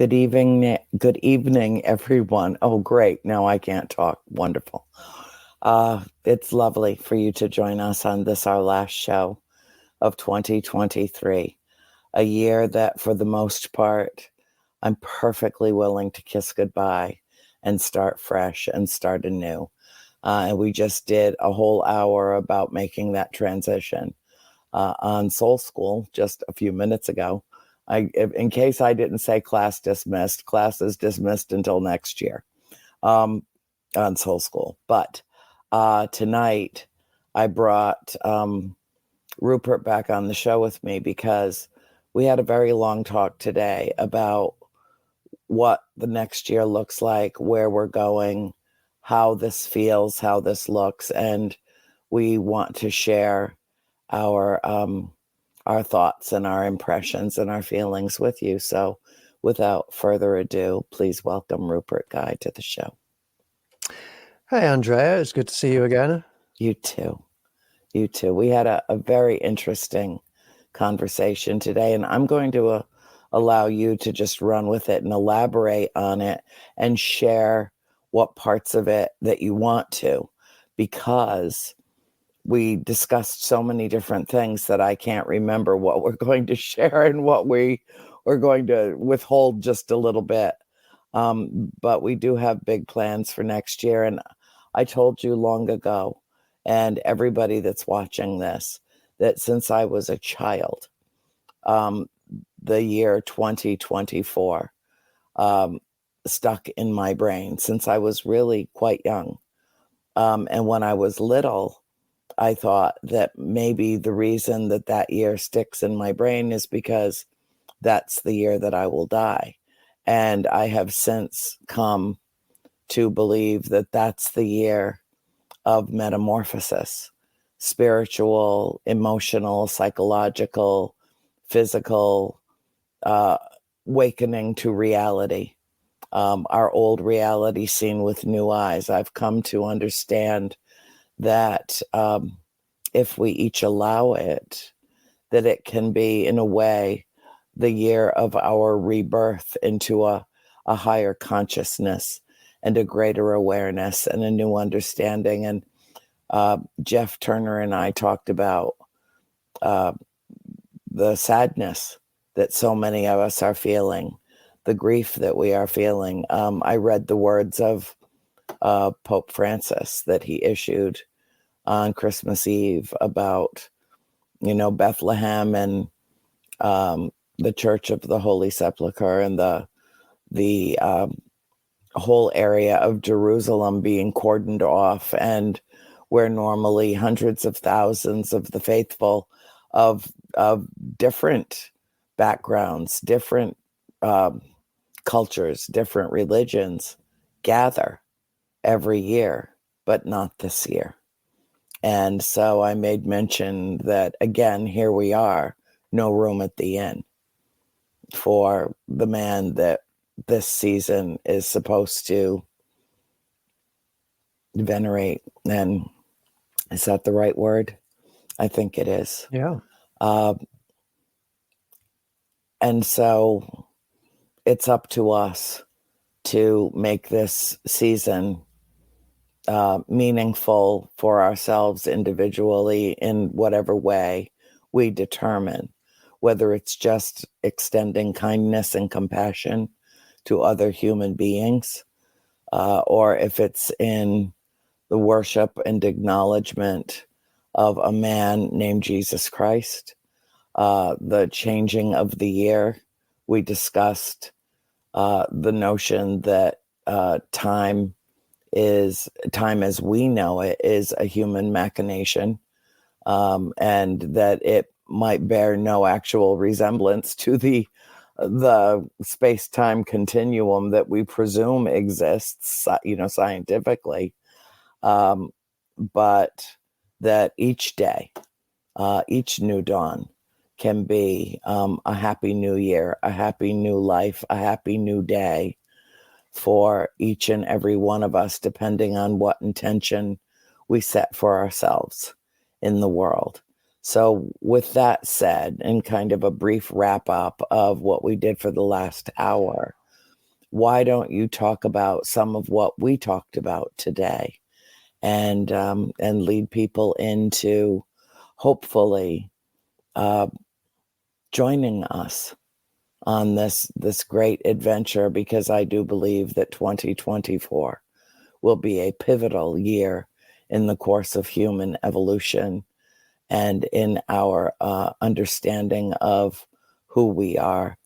Good evening, everyone. Oh, great. Now I can't talk. Wonderful. It's lovely for you to join us on this, our last show of 2023, a year that, for the most part, I'm perfectly willing to kiss goodbye and start fresh and start anew. And we just did a whole hour about making that transition on Soul School just a few minutes ago. In case I didn't say class is dismissed until next year on Soul School. But tonight I brought Rupert back on the show with me because we had a very long talk today about what the next year looks like, where we're going, how this feels, how this looks, and we want to share our thoughts and our impressions and our feelings with you. So without further ado, please welcome Rupert Guy to the show. Hi, Andrea. It's good to see you again. You too. You too. We had a very interesting conversation today, and I'm going to allow you to just run with it and elaborate on it and share what parts of it that you want to, because we discussed so many different things that I can't remember what we're going to share and what we are going to withhold just a little bit. But we do have big plans for next year. And I told you long ago, and everybody that's watching this, that since I was a child, the year 2024 stuck in my brain since I was really quite young. And when I was little, I thought that maybe the reason that that year sticks in my brain is because that's the year that I will die. And I have since come to believe that that's the year of metamorphosis, spiritual, emotional, psychological, physical, awakening to reality, our old reality seen with new eyes. I've come to understand that if we each allow it, that it can be, in a way, the year of our rebirth into a higher consciousness and a greater awareness and a new understanding. And Jeff Turner and I talked about the sadness that so many of us are feeling, the grief that we are feeling. I read the words of Pope Francis that he issued on Christmas Eve about, Bethlehem and the Church of the Holy Sepulchre and the whole area of Jerusalem being cordoned off, and where normally hundreds of thousands of the faithful of different backgrounds, different cultures, different religions gather every year, but not this year. And so I made mention that, again, here we are, no room at the inn for the man that this season is supposed to venerate. And is that the right word? I think it is. Yeah. And so it's up to us to make this season meaningful for ourselves individually in whatever way we determine, whether it's just extending kindness and compassion to other human beings, or if it's in the worship and acknowledgement of a man named Jesus Christ. The changing of the year, we discussed the notion that time as we know it is a human machination, and that it might bear no actual resemblance to the space-time continuum that we presume exists, scientifically, but that each day, each new dawn can be a happy new year, a happy new life, a happy new day for each and every one of us, depending on what intention we set for ourselves in the world. So with that said, and kind of a brief wrap up of what we did for the last hour, why don't you talk about some of what we talked about today, and lead people into hopefully joining us on this great adventure, because I do believe that 2024 will be a pivotal year in the course of human evolution and in our understanding of who we are,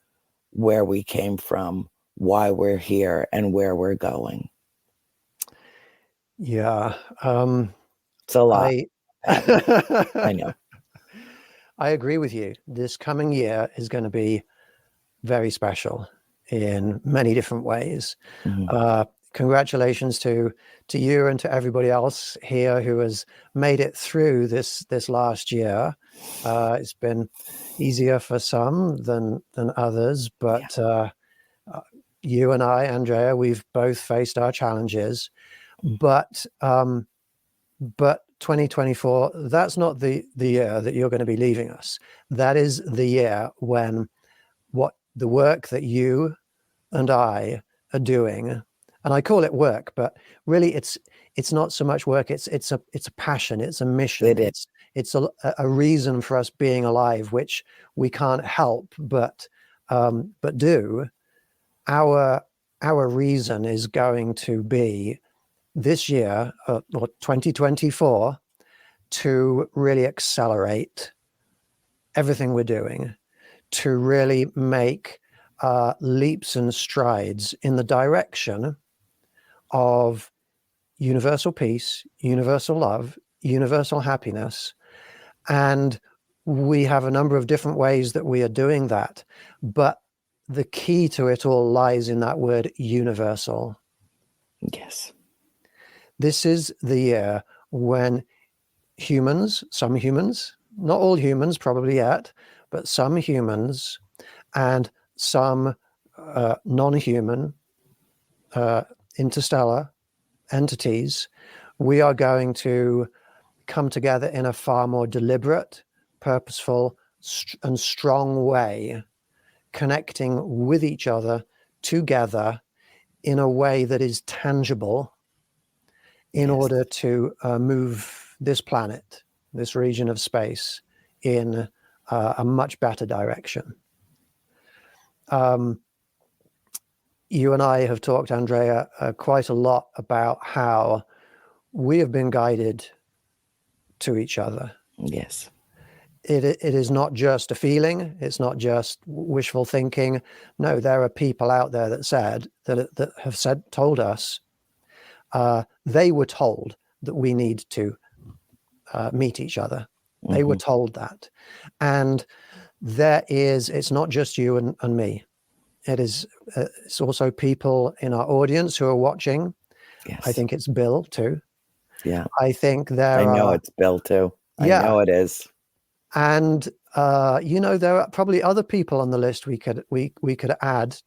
where we came from, why we're here, and where we're going. Yeah. It's a lot, I Patton. I know. I agree with you. This coming year is going to be very special in many different ways. Mhm. Congratulations to you and to everybody else here who has made it through this last year. It's been easier for some than others, but you and I, Andrea, we've both faced our challenges. But 2024, that's not the year that you're going to be leaving us. That is the year when what the work that you and I are doing, and I call it work, but really it's not so much work. It's a passion. It's a mission. It is. It's a reason for us being alive, which we can't help but do. Our reason is going to be this year, or 2024, to really accelerate everything we're doing, to really make leaps and strides in the direction of universal peace, universal love, universal happiness. And we have a number of different ways that we are doing that. But the key to it all lies in that word universal. Yes. This is the year when humans, some humans, not all humans probably yet, but some humans and some non-human interstellar entities, we are going to come together in a far more deliberate, purposeful, and strong way, connecting with each other together in a way that is tangible in Yes. order to move this planet, this region of space, in a much better direction. You and I have talked, Andrea, quite a lot about how we have been guided to each other. Yes. It is not just a feeling. It's not just wishful thinking. No, there are people out there that have told us they were told that we need to meet each other. They were told that. And it's not just you and me. It's also people in our audience who are watching. Yes. I think it's Bill too. Yeah. I think I know it's Bill too. I know it is. And there are probably other people on the list we could add.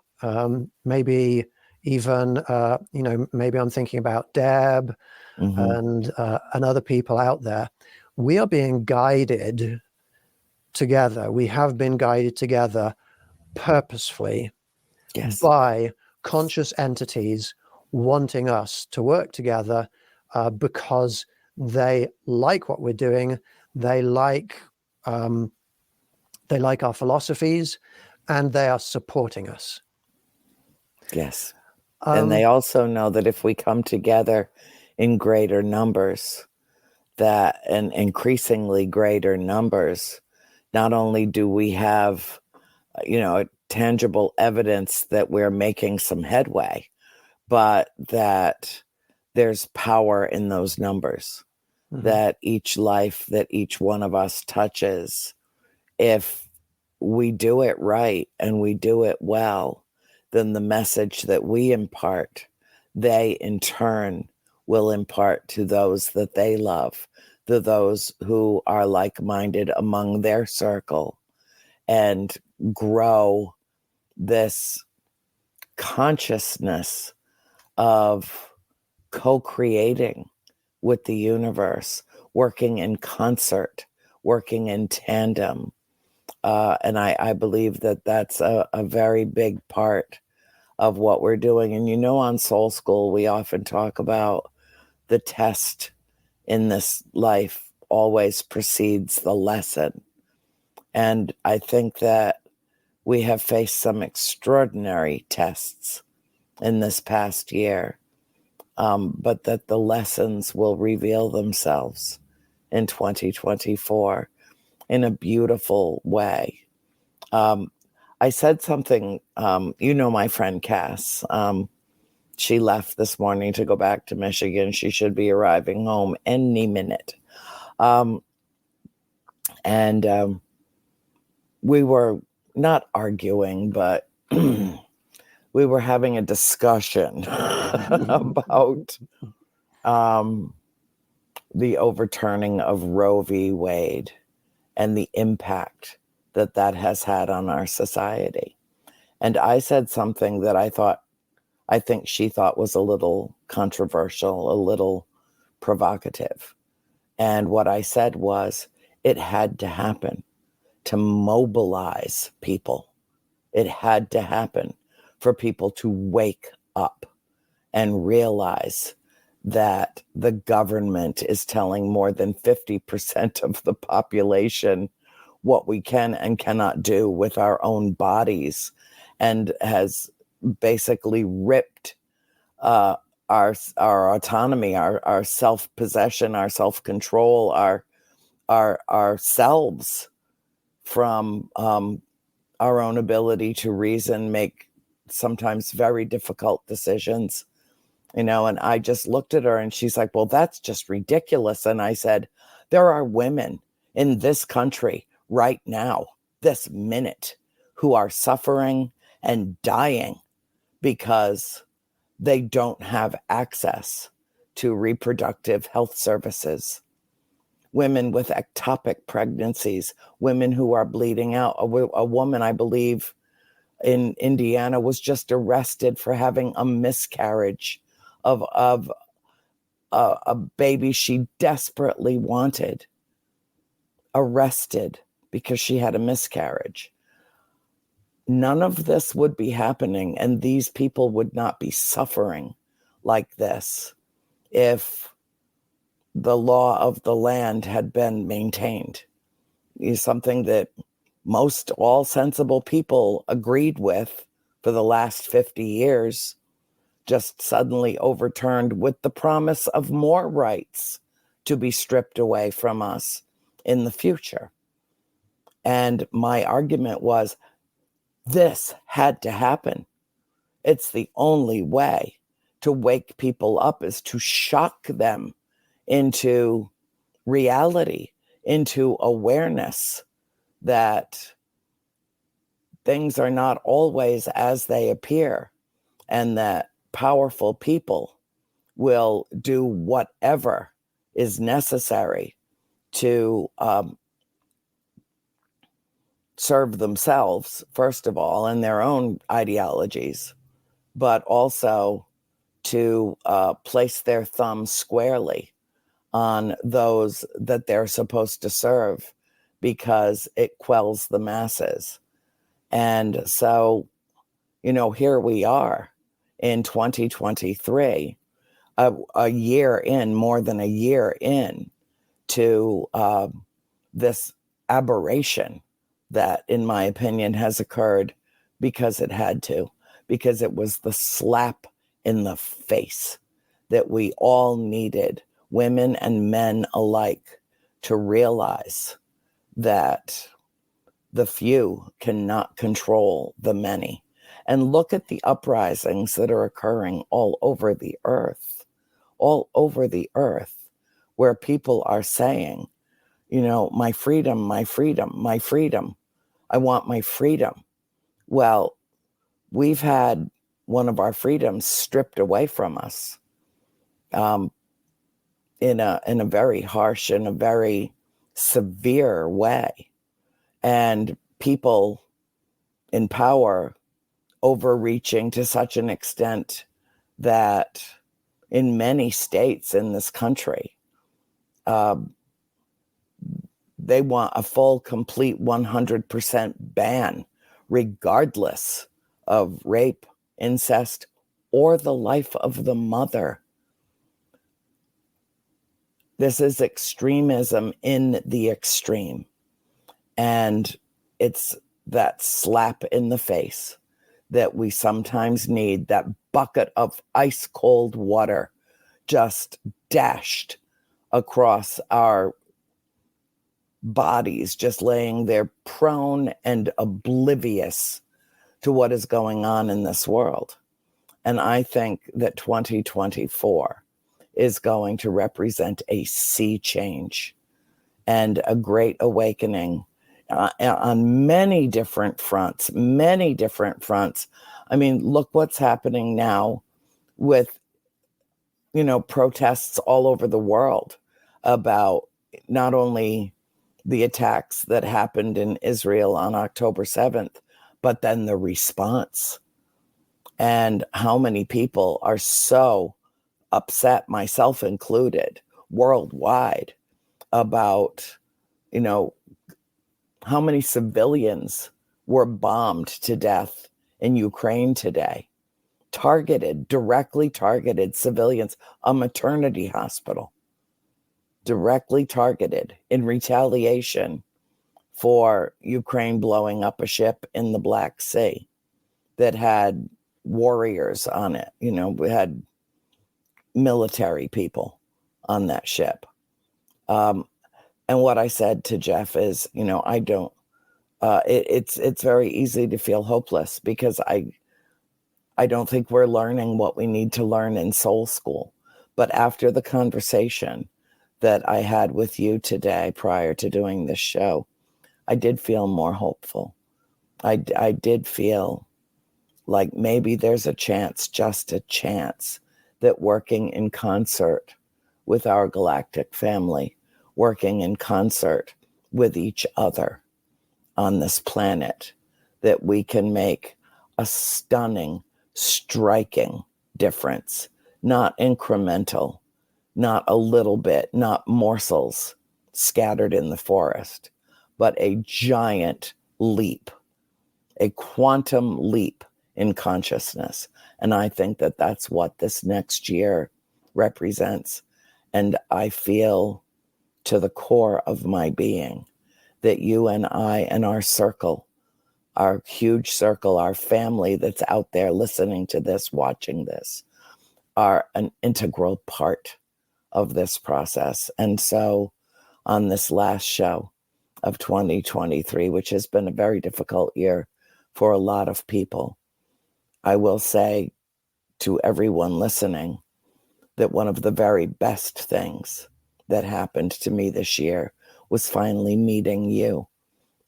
Maybe even maybe I'm thinking about Deb and other people out there. We are being guided together. We have been guided together purposefully by conscious entities wanting us to work together because they like what we're doing. They like our philosophies, and they are supporting us. Yes. And they also know that if we come together in greater numbers, that and increasingly greater numbers, not only do we have, tangible evidence that we're making some headway, but that there's power in those numbers, that each life that each one of us touches, if we do it right and we do it well, then the message that we impart, they in turn will impart to those that they love, to those who are like-minded among their circle, and grow this consciousness of co-creating with the universe, working in concert, working in tandem. And I believe that that's a very big part of what we're doing. And on Soul School, we often talk about the test in this life always precedes the lesson. And I think that we have faced some extraordinary tests in this past year, but that the lessons will reveal themselves in 2024 in a beautiful way. I said something, my friend Cass, she left this morning to go back to Michigan. She should be arriving home any minute. And we were not arguing, but we were having a discussion about the overturning of Roe v. Wade and the impact that that has had on our society. And I said something that I think she thought was a little controversial, a little provocative. And what I said was, it had to happen to mobilize people. It had to happen for people to wake up and realize that the government is telling more than 50% of the population what we can and cannot do with our own bodies, and has basically ripped our autonomy, our self-possession, our self-control, our ourselves from our own ability to reason, make sometimes very difficult decisions. And I just looked at her and she's like, well, that's just ridiculous. And I said, there are women in this country right now, this minute, who are suffering and dying because they don't have access to reproductive health services. Women with ectopic pregnancies, women who are bleeding out. A woman, I believe, in Indiana was just arrested for having a miscarriage of a baby she desperately wanted, arrested because she had a miscarriage. None of this would be happening, and these people would not be suffering like this if the law of the land had been maintained. It's something that most all sensible people agreed with for the last 50 years, just suddenly overturned with the promise of more rights to be stripped away from us in the future. And my argument was, this had to happen. It's the only way to wake people up, is to shock them into reality, into awareness that things are not always as they appear, and that powerful people will do whatever is necessary to serve themselves, first of all, and their own ideologies, but also to place their thumb squarely on those that they're supposed to serve, because it quells the masses. And so, here we are in 2023, a year in, more than a year in, to this aberration that, in my opinion, has occurred because it had to, because it was the slap in the face that we all needed, women and men alike, to realize that the few cannot control the many. And look at the uprisings that are occurring all over the earth, where people are saying, my freedom, my freedom, my freedom. I want my freedom. Well, we've had one of our freedoms stripped away from us in a very harsh and a very severe way. And people in power overreaching to such an extent that in many states in this country, they want a full, complete 100% ban, regardless of rape incest, or the life of the mother. This is extremism in the extreme. And it's that slap in the face that we sometimes need, that bucket of ice cold water just dashed across our bodies, just laying there prone and oblivious to what is going on in this world. And I think that 2024 is going to represent a sea change and a great awakening on many different fronts, many different fronts. I mean, look what's happening now with, protests all over the world about not only the attacks that happened in Israel on October 7th, but then the response, and how many people are so upset, myself included, worldwide, about, how many civilians were bombed to death in Ukraine today. Directly targeted civilians, a maternity hospital, directly targeted in retaliation for Ukraine blowing up a ship in the Black Sea that had warriors on it. We had military people on that ship. And what I said to Jeff is, I don't, it's very easy to feel hopeless because I don't think we're learning what we need to learn in soul school. But after the conversation that I had with you today prior to doing this show, I did feel more hopeful. I did feel like maybe there's a chance, just a chance, that working in concert with our galactic family, working in concert with each other on this planet, that we can make a stunning, striking difference, not incremental, not a little bit, not morsels scattered in the forest, but a giant leap, a quantum leap in consciousness. And I think that that's what this next year represents. And I feel to the core of my being that you and I and our circle, our huge circle, our family that's out there listening to this, watching this, are an integral part of this process. And so on this last show of 2023, which has been a very difficult year for a lot of people, I will say to everyone listening that one of the very best things that happened to me this year was finally meeting you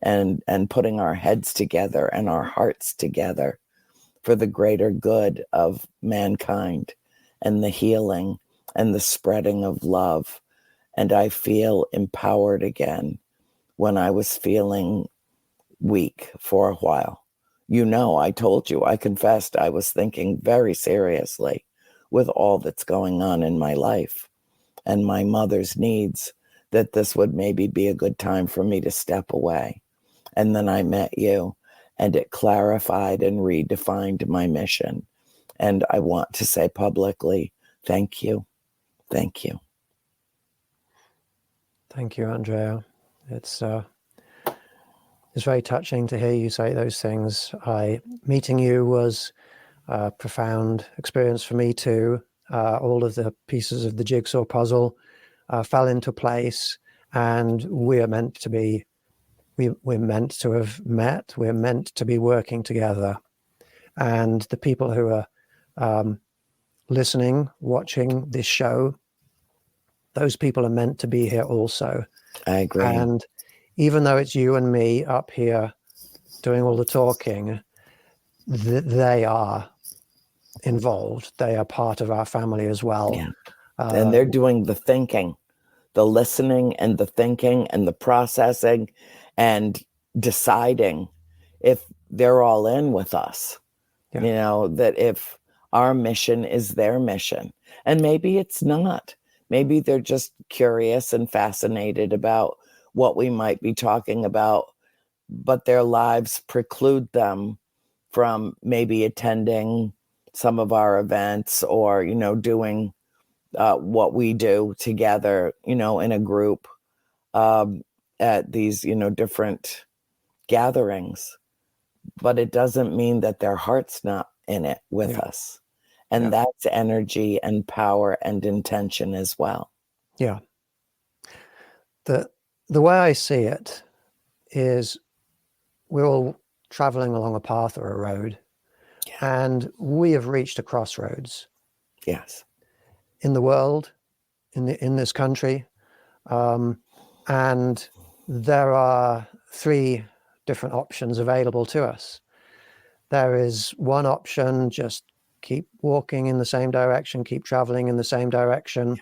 and putting our heads together and our hearts together for the greater good of mankind and the healing and the spreading of love. And I feel empowered again when I was feeling weak for a while. I told you, I confessed I was thinking very seriously with all that's going on in my life and my mother's needs, that this would maybe be a good time for me to step away. And then I met you, and it clarified and redefined my mission. And I want to say publicly, thank you. Thank you. Thank you, Andrea. It's very touching to hear you say those things. Meeting you was a profound experience for me too. All of the pieces of the jigsaw puzzle fell into place, and we're meant to be. We're meant to have met. We're meant to be working together, and the people who are listening, watching this show, those people are meant to be here also. I agree. And even though it's you and me up here doing all the talking, they are involved. They are part of our family as well. Yeah. And they're doing the thinking, the listening and the thinking and the processing and deciding if they're all in with us. Yeah. That if our mission is their mission. And maybe it's not. Maybe they're just curious and fascinated about what we might be talking about, but their lives preclude them from maybe attending some of our events, or, doing what we do together, in a group, at these, different gatherings. But it doesn't mean that their heart's not in it with Yeah. us. And Yeah. that's energy and power and intention as well. Yeah. The way I see it is we're all traveling along a path or a road, and we have reached a crossroads. Yes. In the world, in this country, and there are three different options available to us. There is one option: just keep walking in the same direction, keep traveling in the same direction,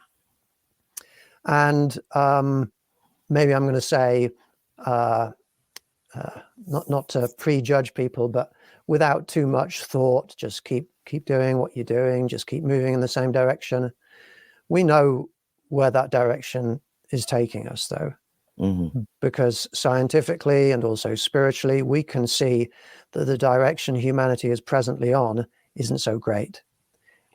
and maybe I'm going to say, not to prejudge people, but without too much thought, just keep doing what you're doing, just keep moving in the same direction. We know where that direction is taking us, though, because scientifically and also spiritually, we can see that the direction humanity is presently on isn't so great.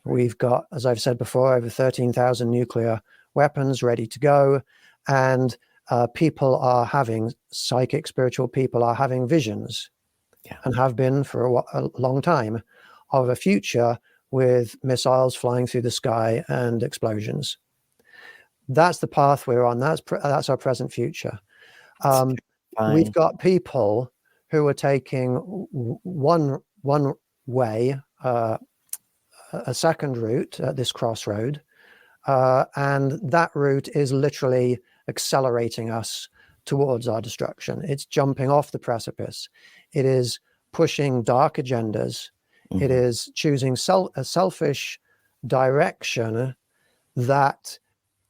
We've got, as I've said before, over 13,000 nuclear weapons ready to go, and people are having spiritual people are having visions, and have been for a long time, of a future with missiles flying through the sky and explosions. That's the path we're on. That's our present future. We've got people who are taking one way, a second route at this crossroad, and that route is literally accelerating us towards our destruction. It's jumping off the precipice. It is pushing dark agendas. It is choosing a selfish direction that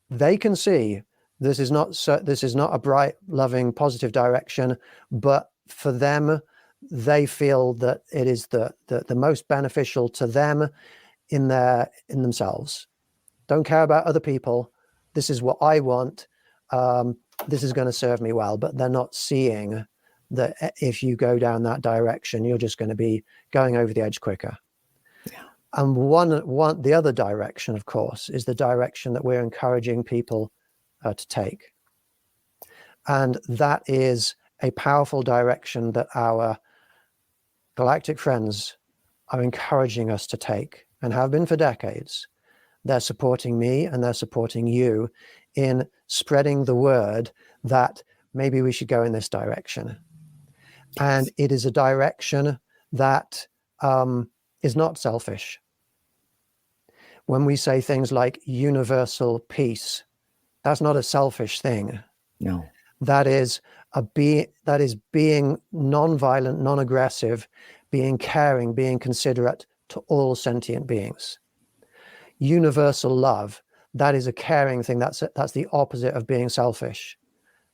they can see this is not a bright, loving, positive direction, but for them, they feel that it is the most beneficial to them in themselves. Don't care about other people. This is what I want. This is going to serve me well. But they're not seeing that if you go down that direction, you're just going to be going over the edge quicker. Yeah. And the other direction, of course, is the direction that we're encouraging people to take. And that is a powerful direction that our galactic friends are encouraging us to take, and have been for decades. They're supporting me and they're supporting you in spreading the word that maybe we should go in this direction. Yes. And it is a direction that is not selfish. When we say things like universal peace, that's not a selfish thing. No. That is being non-violent, non-aggressive, being caring, being considerate to all sentient beings. Universal love, that is a caring thing. That's the opposite of being selfish.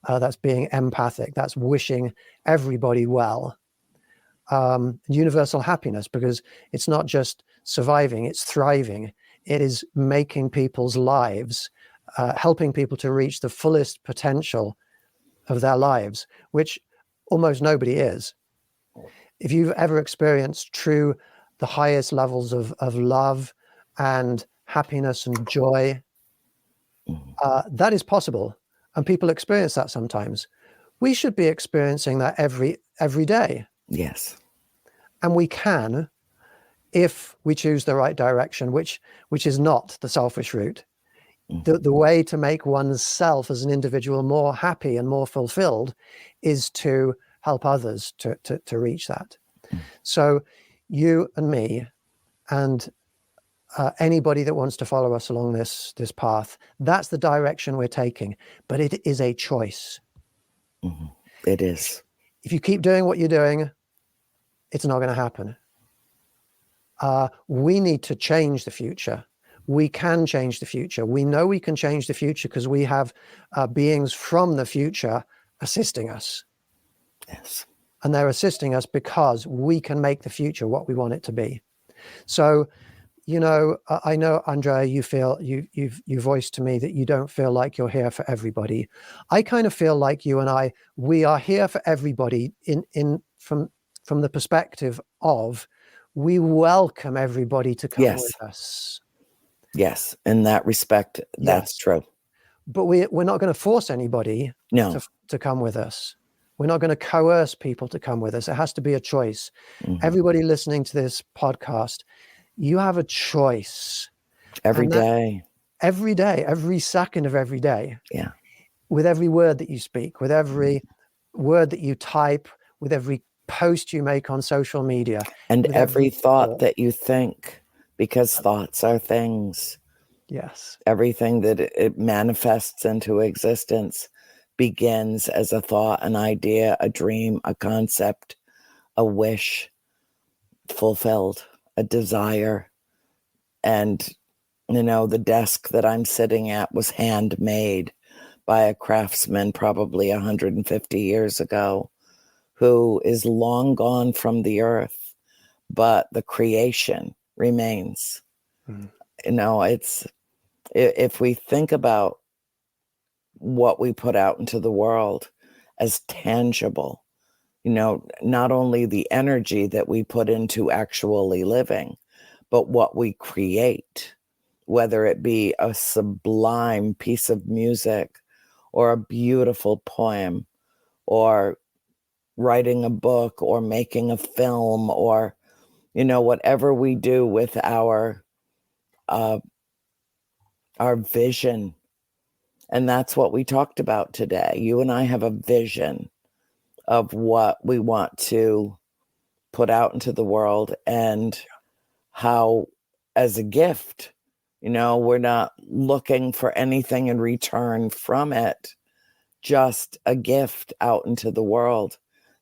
That's being empathic. That's wishing everybody well. Universal happiness, because it's not just surviving, it's thriving. It is making people's lives, helping people to reach the fullest potential of their lives, which almost nobody is. If you've ever experienced the highest levels of love and happiness and joy, that is possible, and people experience that sometimes. We should be experiencing that every day. Yes. And we can, if we choose the right direction, which is not the selfish route. The way to make oneself as an individual more happy and more fulfilled is to help others to reach that. So you and me and anybody that wants to follow us along this path, that's the direction we're taking. But it is a choice. It is. If you keep doing what you're doing, it's not going to happen. We need to change the future. We can change the future. We know we can change the future because we have beings from the future assisting us. Yes. And they're assisting us because we can make the future what we want it to be. So, I know, Andrea, you voiced to me that you don't feel like you're here for everybody. I kind of feel like you and we are here for everybody from the perspective of we welcome everybody to come Yes. with us. Yes. In that respect, that's Yes. true. But we're not going to force anybody No. to come with us. We're not going to coerce people to come with us. It has to be a choice. Mhm. Everybody listening to this podcast, you have a choice. Every And that day. every day, every second of every day, Yeah. with every word that you speak, with every word that you type, with every post you make on social media, And with every every thought that you think, because thoughts are things. Yes. Everything that it manifests into existence begins as a thought, an idea, a dream, a concept, a wish fulfilled, a desire. And, the desk that I'm sitting at was handmade by a craftsman probably 150 years ago, who is long gone from the earth, but the creation remains. Mm. It's, if we think about what we put out into the world as tangible, not only the energy that we put into actually living, but what we create, whether it be a sublime piece of music or a beautiful poem or writing a book or making a film or, whatever we do with uh, our vision. And that's what we talked about today. You and I have a vision of what we want to put out into the world and how, as a gift, we're not looking for anything in return from it, just a gift out into the world.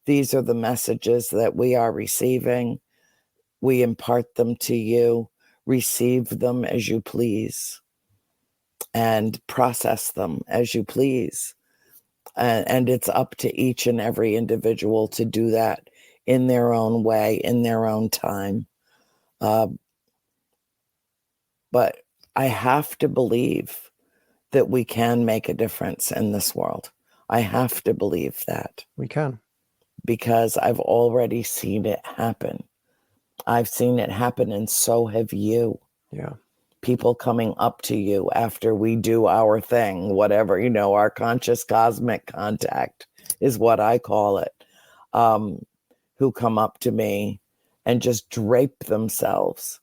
These are the messages that we are receiving. We impart them to you. Receive them as you please and process them as you please. And it's up to each and every individual to do that in their own way, in their own time. Uh, but I have to believe that we can make a difference in this world. I have to believe that We can. because I've already seen it happen. I've seen it happen, and so have you. Yeah. People coming up to you after we do our thing, whatever, our conscious cosmic contact is what I call it, who come up to me and just drape themselves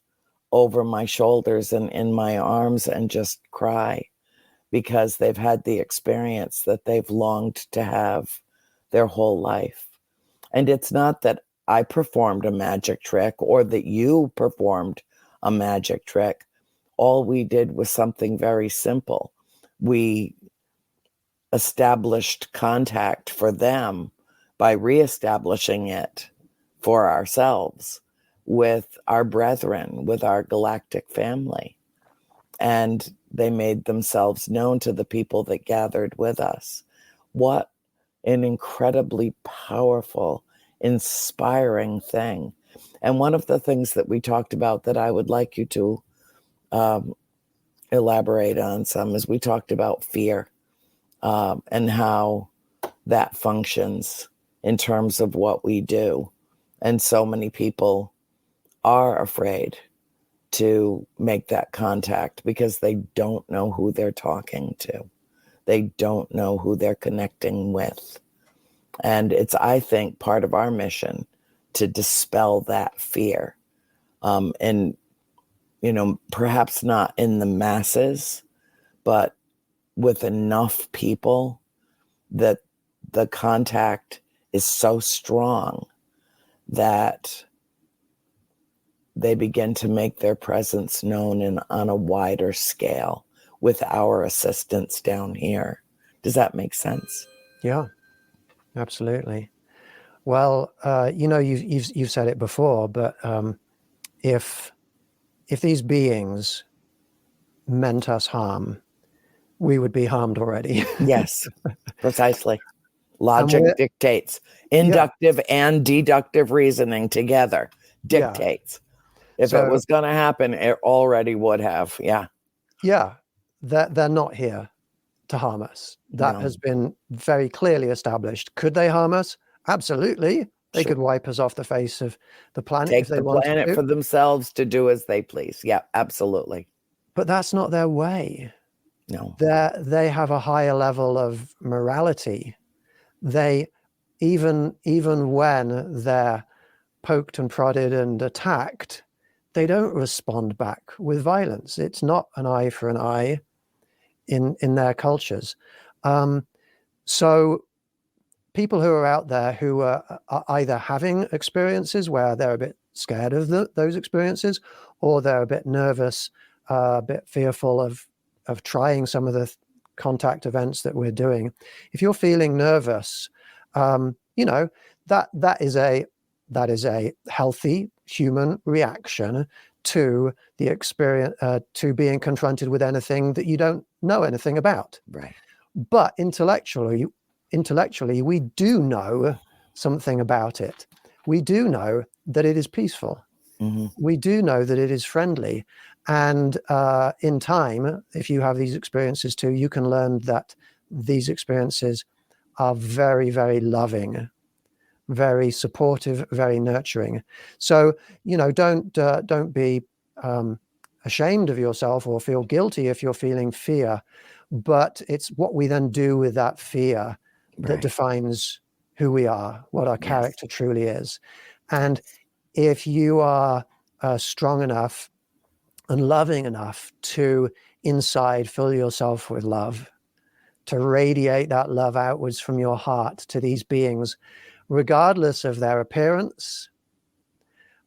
over my shoulders and in my arms and just cry because they've had the experience that they've longed to have their whole life. And it's not that I performed a magic trick or that you performed a magic trick. All we did was something very simple. We established contact for them by reestablishing it for ourselves with our brethren, with our galactic family. And they made themselves known to the people that gathered with us. What an incredibly powerful, inspiring thing. And one of the things that we talked about that I would like you to elaborate on some is we talked about fear and how that functions in terms of what we do. And so many people are afraid to make that contact because they don't know who they're talking to. They don't know who they're connecting with. And it's, I think, part of our mission to dispel that fear. And, perhaps not in the masses, but with enough people that the contact is so strong that they begin to make their presence known on a wider scale with our assistance down here. Does that make sense? Yeah, absolutely. Well, you've said it before, but if these beings meant us harm, we would be harmed already. Yes, precisely. And Logic we're dictates. yeah, Inductive and deductive reasoning together yeah. dictates. If it So was going to happen, it already would have. Yeah. yeah, they're not here to harm us. That No. has been very clearly established. Could they harm us? Absolutely. They Sure. could wipe us off the face of the planet if Take they the wanted planet to, for themselves to do as they please. Yeah, absolutely. but that's not their way. No. They have a higher level of morality. They even when they're poked and prodded and attacked, they don't respond back with violence. It's not an eye for an eye in their cultures. So people who are out there who are either having experiences where they're a bit scared of those experiences, or they're a bit nervous, a bit fearful of trying some of the contact events that we're doing. If you're feeling nervous, you know, that is a healthy human reaction to the experience, to being confronted with anything that you don't know anything about. Right. But intellectually, we do know something about it. We do know that it is peaceful. Mm-hmm. We do know that it is friendly. And in time, if you have these experiences too, you can learn that these experiences are very, very loving, very supportive, very nurturing. So, don't be ashamed of yourself or feel guilty if you're feeling fear, but it's what we then do with that fear that Right. defines who we are, what our Yes. character truly is. And if you are strong enough and loving enough to inside fill yourself with love, to radiate that love outwards from your heart to these beings, regardless of their appearance,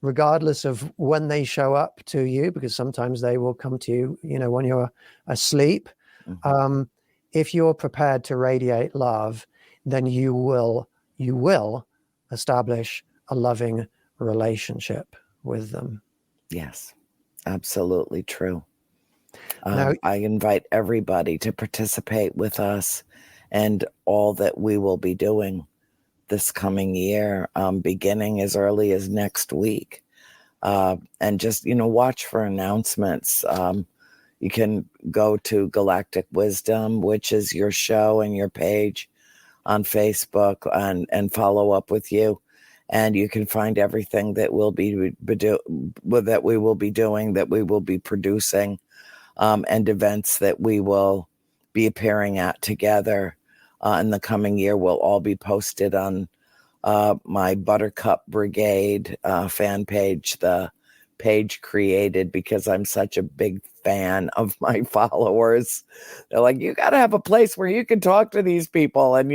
regardless of when they show up to you, because sometimes they will come to you, when you're asleep. Mm-hmm. If you're prepared to radiate love, then you will establish a loving relationship with them. Yes, absolutely true. Now, I invite everybody to participate with us and all that we will be doing this coming year, beginning as early as next week. And just, watch for announcements. You can go to Galactic Wisdom, which is your show and your page on Facebook, and follow up with you. And you can find everything that that we will be doing, that we will be producing, and events that we will be appearing at together in the coming year will all be posted on my Buttercup Brigade fan page, the page created because I'm such a big fan of my followers. They're like, you got to have a place where you can talk to these people and,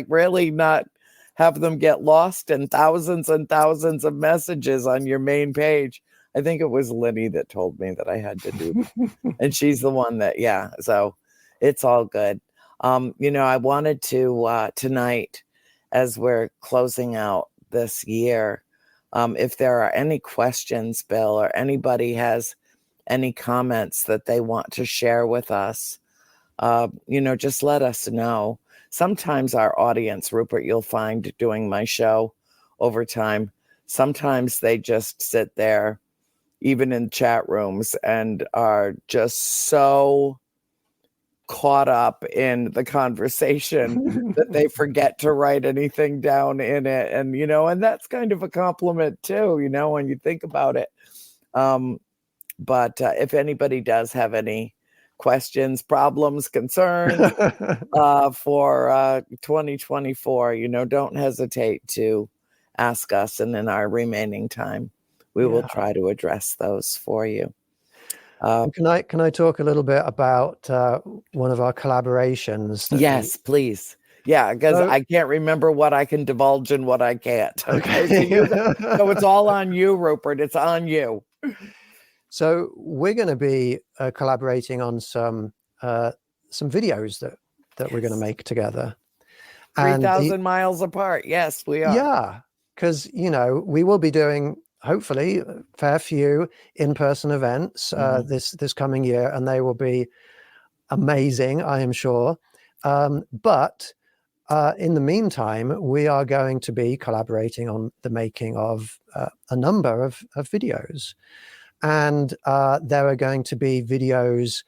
really not have them get lost in thousands and thousands of messages on your main page. I think it was Lenny that told me that I had to do that. And she's the one that, so it's all good. I wanted to tonight, as we're closing out this year, if there are any questions, Bill, or anybody has any comments that they want to share with us, just let us know. Sometimes our audience, Rupert, you'll find doing my show over time, sometimes they just sit there, even in chat rooms, and are just so caught up in the conversation that they forget to write anything down in it. And, and that's kind of a compliment too, when you think about it. But if anybody does have any questions, problems, concerns for 2024, don't hesitate to ask us. And in our remaining time, we will try to address those for you. Can I talk a little bit about one of our collaborations? Yes, please. Yeah, because I can't remember what I can divulge and what I can't. Okay, so it's all on you, Rupert. It's on you. So we're going to be collaborating on some videos that we're going to make together. 3,000 miles apart. Yes, we are. Yeah, because we will be doing, hopefully, a fair few in-person events this coming year, and they will be amazing, I am sure. But in the meantime, we are going to be collaborating on the making of a number of videos. And there are going to be videos,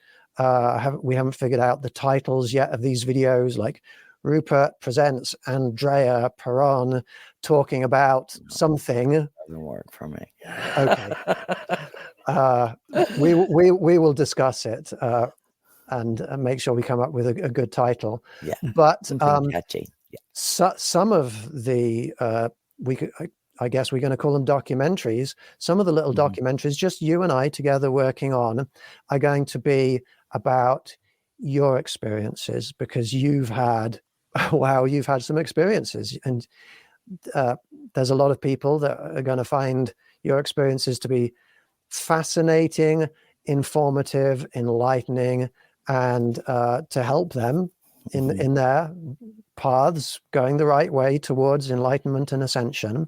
we haven't figured out the titles yet of these videos, like Rupert presents Andrea Perron talking about something. Doesn't work for me. Okay. We will discuss it and make sure we come up with a good title. Yeah. But Something catchy. Yeah. some of the I guess we're going to call them documentaries. Some of the little documentaries, just you and I together working on, are going to be about your experiences, because you've had, wow, you've had some experiences, and there's a lot of people that are going to find your experiences to be fascinating, informative, enlightening, and to help them in their paths going the right way towards enlightenment and ascension.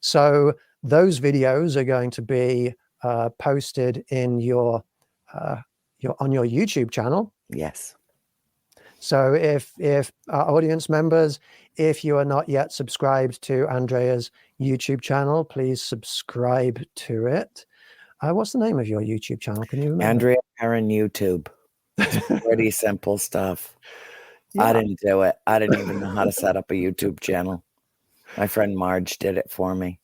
So those videos are going to be posted in your on your YouTube channel. Yes. So if our audience members, if you are not yet subscribed to Andrea's YouTube channel, please subscribe to it. What's the name of your YouTube channel? Can you remember? Andrea Perrin YouTube. It's pretty simple stuff. Yeah. I didn't do it. I didn't even know how to set up a YouTube channel. My friend Marge did it for me.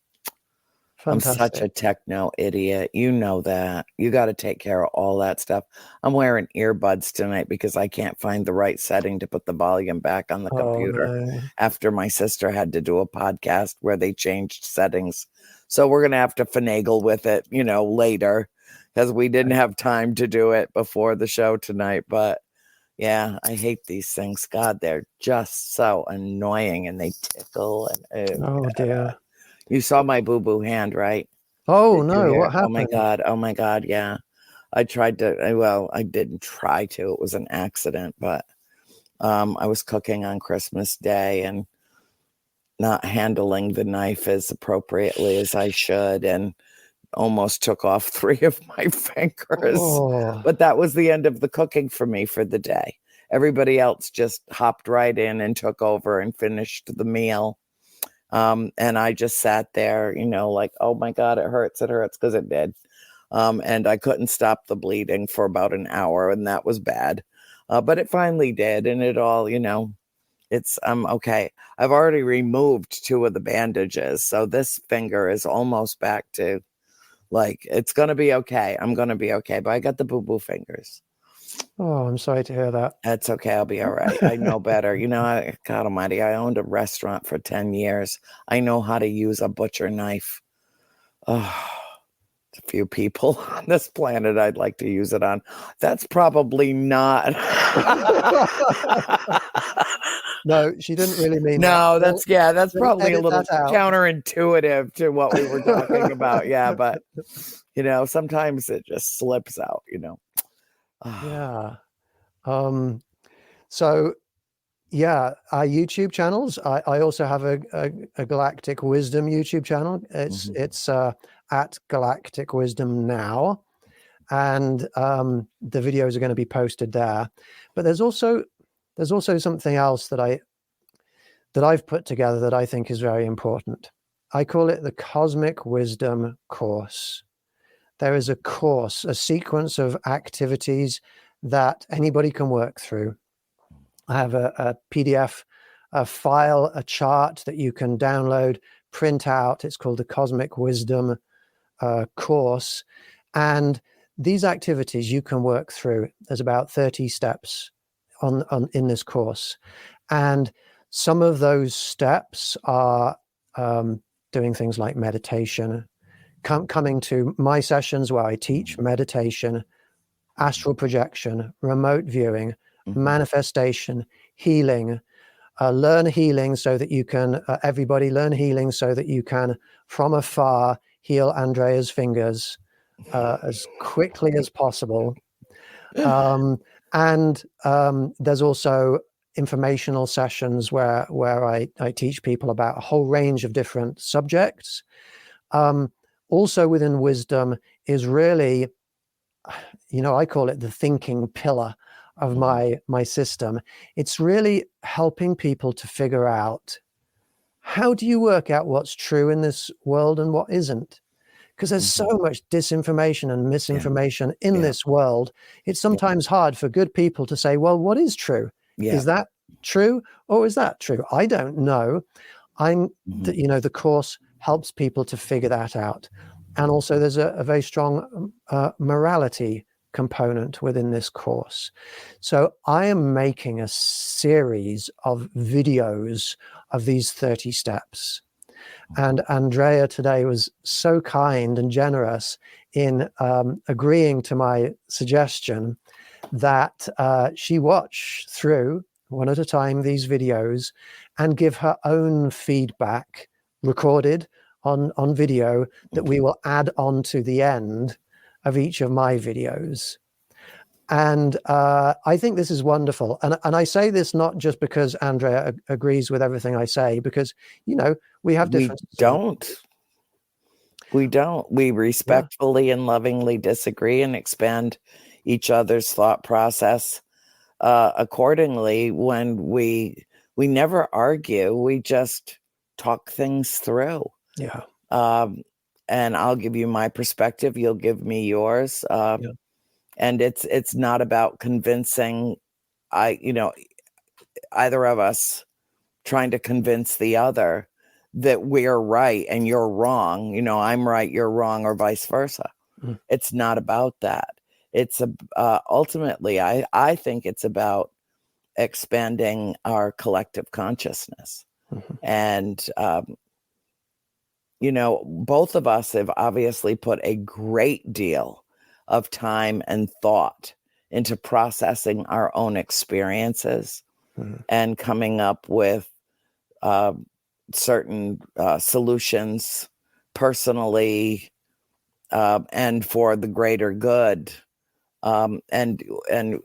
Fantastic. I'm such a techno idiot. You know that. You got to take care of all that stuff. I'm wearing earbuds tonight because I can't find the right setting to put the volume back on the computer after my sister had to do a podcast where they changed settings. So we're going to have to finagle with it, later, because we didn't have time to do it before the show tonight. But yeah, I hate these things. God, they're just so annoying, and they tickle. And oh dear. You saw my boo-boo hand, right? Oh no, what happened? Oh my God, yeah. I tried to, well, I didn't try to. It was an accident, but I was cooking on Christmas Day and not handling the knife as appropriately as I should, and almost took off 3 of my fingers. Oh. But that was the end of the cooking for me for the day. Everybody else just hopped right in and took over and finished the meal. And I just sat there, like, oh my God, it hurts, because it did. And I couldn't stop the bleeding for about an hour, and that was bad. But it finally did, and it all, I'm okay. I've already removed 2 of the bandages, so this finger is almost back to, like, it's going to be okay. I'm going to be okay, but I got the boo-boo fingers. Oh, I'm sorry to hear that. That's okay. I'll be all right. I know better. God almighty, I owned a restaurant for 10 years. I know how to use a butcher knife. Oh, a few people on this planet I'd like to use it on. That's probably not. No, she didn't really mean no, that. That's probably a little counterintuitive to what we were talking about. Yeah, but sometimes it just slips out, Yeah. So yeah, our YouTube channels. I also have a Galactic Wisdom YouTube channel. It's at Galactic Wisdom now, and the videos are going to be posted there. But there's also something else that I've put together that I think is very important. I call it the Cosmic Wisdom Course. There is a course, a sequence of activities that anybody can work through. I have a PDF, a file, a chart that you can download, print out. It's called the Cosmic Wisdom Course. And these activities you can work through. There's about 30 steps in this course. And some of those steps are doing things like meditation, coming to my sessions where I teach meditation, astral projection, remote viewing, manifestation, healing, learn healing so that you can, everybody learn healing so that you can, from afar, heal Andrea's fingers as quickly as possible. And there's also informational sessions where I teach people about a whole range of different subjects. Also within wisdom is really, I call it the thinking pillar of my system. It's really helping people to figure out, how do you work out what's true in this world and what isn't? Because there's so much disinformation and misinformation in this world. It's sometimes hard for good people to say, well, what is true? Is that true or is that true? I don't know. the course helps people to figure that out. And also there's a very strong morality component within this course. So I am making a series of videos of these 30 steps. And Andrea today was so kind and generous in agreeing to my suggestion that she watch through one at a time these videos and give her own feedback recorded on video that we will add on to the end of each of my videos. And I think this is wonderful. And I say this not just because Andrea agrees with everything I say, because, we have differences. We don't. We respectfully and lovingly disagree and expand each other's thought process accordingly. When we never argue, we just talk things through. Yeah. And I'll give you my perspective, you'll give me yours. And it's not about convincing either of us trying to convince the other that we're right and you're wrong. I'm right, you're wrong, or vice versa. It's not about that. It's ultimately, I think it's about expanding our collective consciousness. And both of us have obviously put a great deal of time and thought into processing our own experiences and coming up with certain solutions personally and for the greater good. And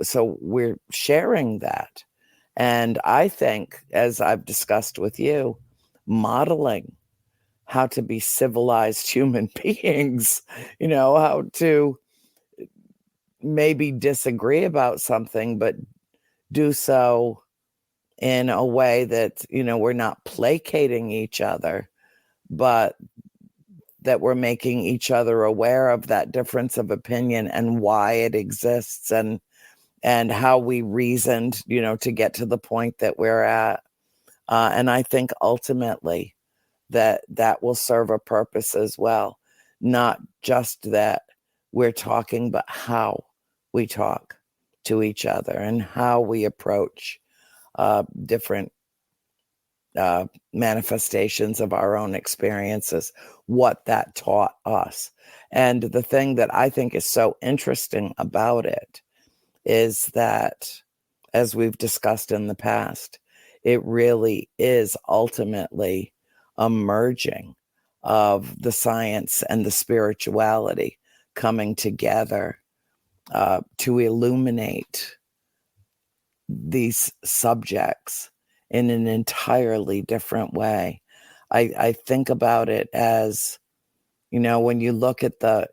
so we're sharing that. And I think, as I've discussed with you, modeling how to be civilized human beings, how to maybe disagree about something, but do so in a way that, we're not placating each other, but that we're making each other aware of that difference of opinion and why it exists, and how we reasoned, to get to the point that we're at. And I think ultimately that will serve a purpose as well. Not just that we're talking, but how we talk to each other and how we approach different manifestations of our own experiences, what that taught us. And the thing that I think is so interesting about it is that, as we've discussed in the past, it really is ultimately a merging of the science and the spirituality coming together to illuminate these subjects in an entirely different way. I think about it as, when you look at the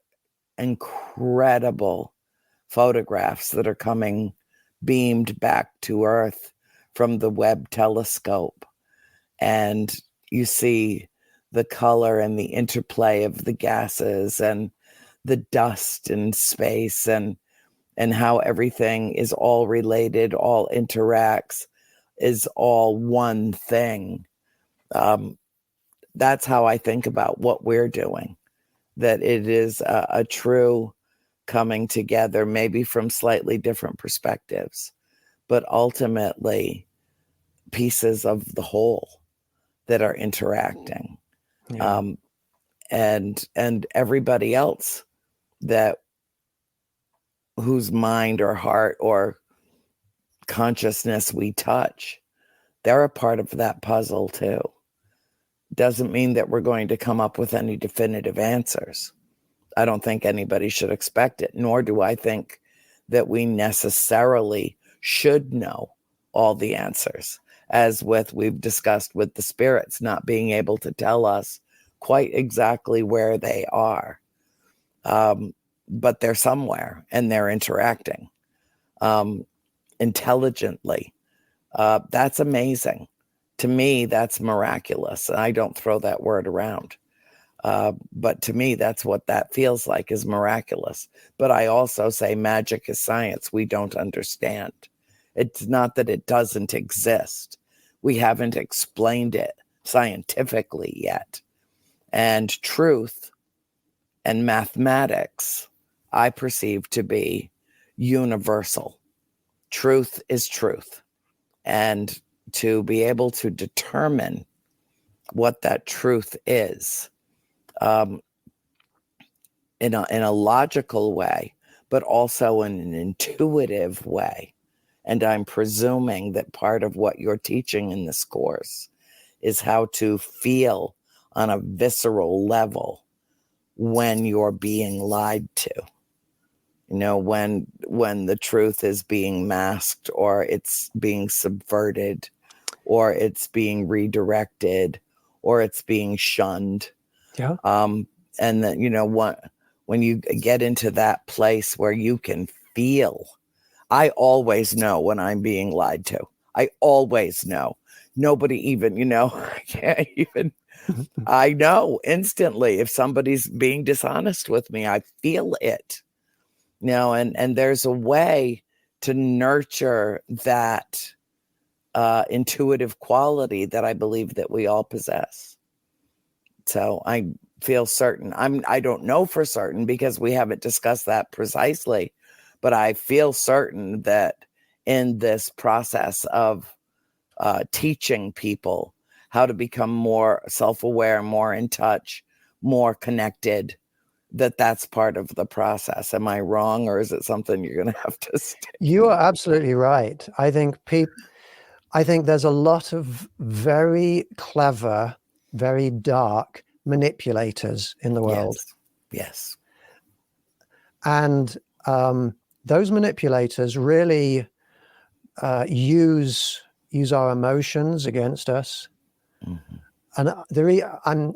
incredible photographs that are coming beamed back to Earth from the Webb telescope, and you see the color and the interplay of the gases and the dust in space, and how everything is all related, all interacts, is all one thing. That's how I think about what we're doing, that it is a true coming together, maybe from slightly different perspectives, but ultimately pieces of the whole that are interacting. And everybody else whose mind or heart or consciousness we touch, they're a part of that puzzle too. Doesn't mean that we're going to come up with any definitive answers. I don't think anybody should expect it, nor do I think that we necessarily should know all the answers, as we've discussed with the spirits not being able to tell us quite exactly where they are. But they're somewhere and they're interacting intelligently. That's amazing. To me, that's miraculous. I don't throw that word around. But to me, that's what that feels like, is miraculous. But I also say magic is science we don't understand. It's not that it doesn't exist. We haven't explained it scientifically yet. And truth and mathematics, I perceive to be universal. Truth is truth. And to be able to determine what that truth is, um, in a logical way, but also in an intuitive way. And I'm presuming that part of what you're teaching in this course is how to feel on a visceral level when you're being lied to. You know, when the truth is being masked, or it's being subverted, or it's being redirected, or it's being shunned. Yeah. And then, you know, when you get into that place where you can feel, I always know when I'm being lied to. I always know. Nobody even, you know, I can't even, I know instantly if somebody's being dishonest with me. I feel it. You know, and there's a way to nurture that intuitive quality that I believe that we all possess. So I feel certain. I don't know for certain because we haven't discussed that precisely, but I feel certain that in this process of teaching people how to become more self-aware, more in touch, more connected, that's part of the process. Am I wrong, or is it something you're going to have to stick? You are absolutely right. I think there's a lot of very clever, very dark manipulators in the world. Yes. Yes. And those manipulators really use our emotions against us. Mm-hmm. And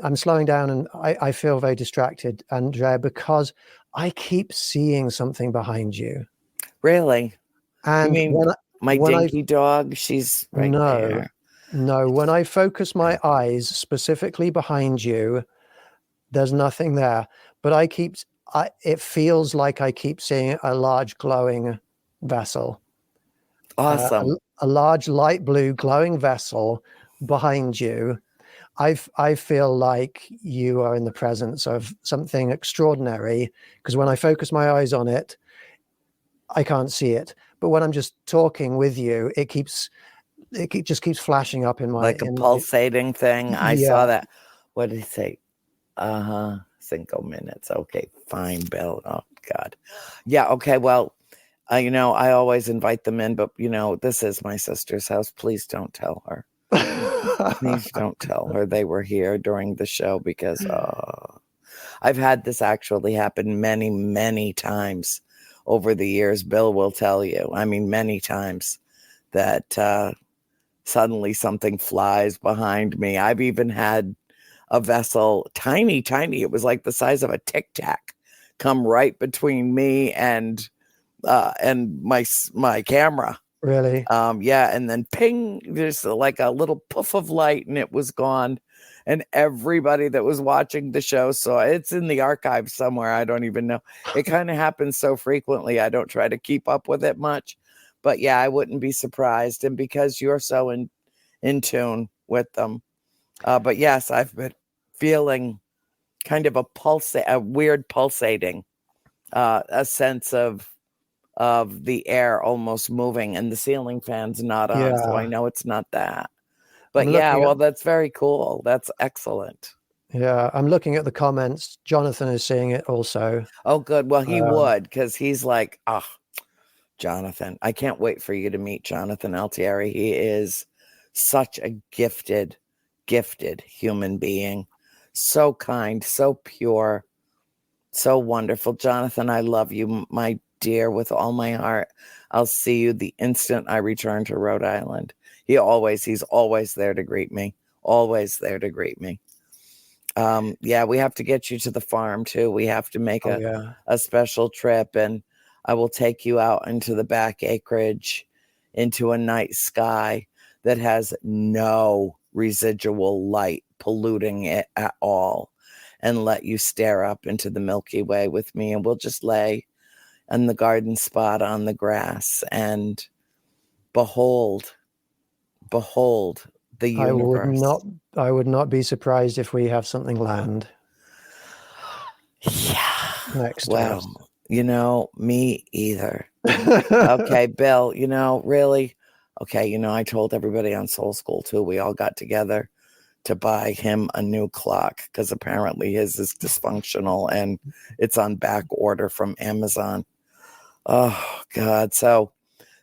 I'm slowing down, and I feel very distracted, Andrea, because I keep seeing something behind you. Really? You And mean my when I dinky dog? She's right no, there. no, when I focus my eyes specifically behind you, there's nothing there. But it feels like I keep seeing a large glowing vessel, Awesome. a large light blue glowing vessel behind you. I feel like you are in the presence of something extraordinary, because when I focus my eyes on it, I can't see it. But when I'm just talking with you, just keeps flashing up Like a in my pulsating thing. I saw yeah. that. What did he say? Uh-huh. 5 minutes. Okay, fine, Bill. Oh God. Yeah, okay. Well, you know, I always invite them in, but you know, this is my sister's house. Please don't tell her. Please don't tell her they were here during the show, because I've had this actually happen many, many times over the years. Bill will tell you. I mean, many times that suddenly something flies behind me. I've even had a vessel, tiny, tiny. It was like the size of a Tic Tac, come right between me and my camera. Really? Yeah, and then ping, there's like a little puff of light, and it was gone. And everybody that was watching the show saw it. It's in the archives somewhere. I don't even know. It kind of happens so frequently. I don't try to keep up with it much. But yeah, I wouldn't be surprised. And because you're so in tune with them. But yes, I've been feeling kind of a weird pulsating, a sense of the air almost moving, and the ceiling fan's not on, so I Yeah. know it's not that. I'm But yeah, looking at well, that's very cool. That's excellent. I'm looking at the comments. Jonathan is seeing it also. Oh, good. Well, he Um, would, because he's like, oh, Jonathan. I can't wait for you to meet Jonathan Altieri. He is such a gifted, gifted human being. So kind, so pure, so wonderful. Jonathan, I love you, my dear, with all my heart. I'll see you the instant I return to Rhode Island. He's always there to greet me. Always there to greet me. Yeah, we have to get you to the farm too. We have to make oh yeah. a special trip, and I will take you out into the back acreage, into a night sky that has no residual light polluting it at all, and let you stare up into the Milky Way with me. And we'll just lay in the garden spot on the grass and behold, behold the I would not universe. I would not be surprised if we have something land Yeah. next to us. Well, me either. Okay, Bill, really? Okay, I told everybody on Soul School too. We all got together to buy him a new clock because apparently his is dysfunctional and it's on back order from Amazon. Oh, God. So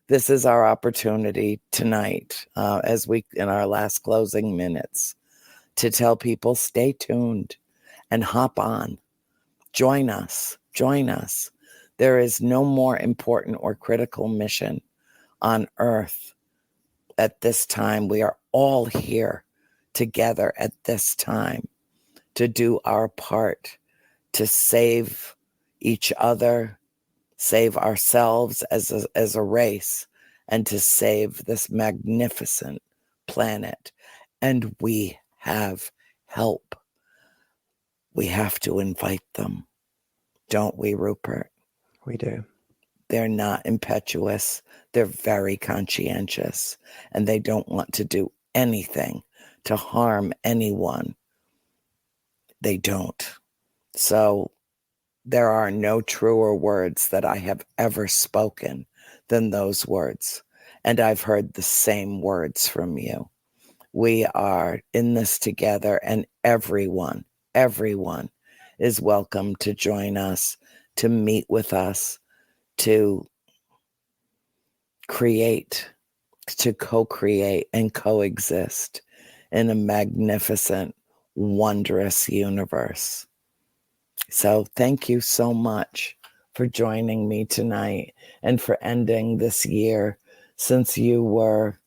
this is our opportunity tonight, as we in our last closing minutes, to tell people stay tuned and hop on. Join us. Join us. There is no more important or critical mission on earth at this time. We are all here together at this time to do our part to save each other, save ourselves as a race, and to save this magnificent planet. And we have help. We have to invite them, don't we, Rupert? We do. They're not impetuous. They're very conscientious, and they don't want to do anything to harm anyone. They don't. So there are no truer words that I have ever spoken than those words. And I've heard the same words from you. We are in this together, and everyone is welcome to join us, to meet with us, to create, to co-create and coexist in a magnificent, wondrous universe. So thank you so much for joining me tonight and for ending this year, since you were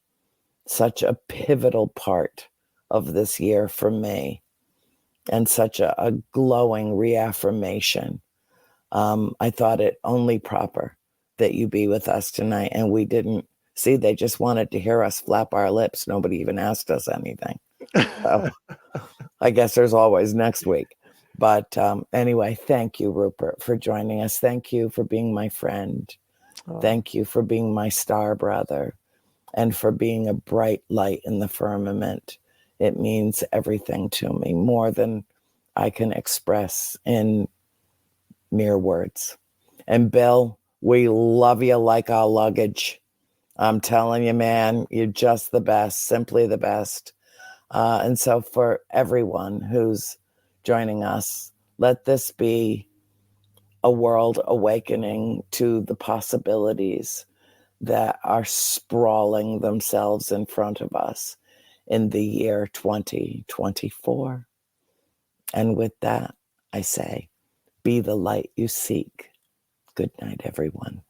such a pivotal part of this year for me and such a glowing reaffirmation. I thought it only proper that you be with us tonight, and we didn't see, they just wanted to hear us flap our lips. Nobody even asked us anything. So I guess there's always next week. But anyway, thank you, Rupert, for joining us. Thank you for being my friend. Oh, Thank you for being my star brother and for being a bright light in the firmament. It means everything to me, more than I can express in mere words. And Bill, we love you like our luggage. I'm telling you, man, you're just the best, simply the best. And so for everyone who's joining us, let this be a world awakening to the possibilities that are sprawling themselves in front of us in the year 2024. And with that, I say, be the light you seek. Good night, everyone.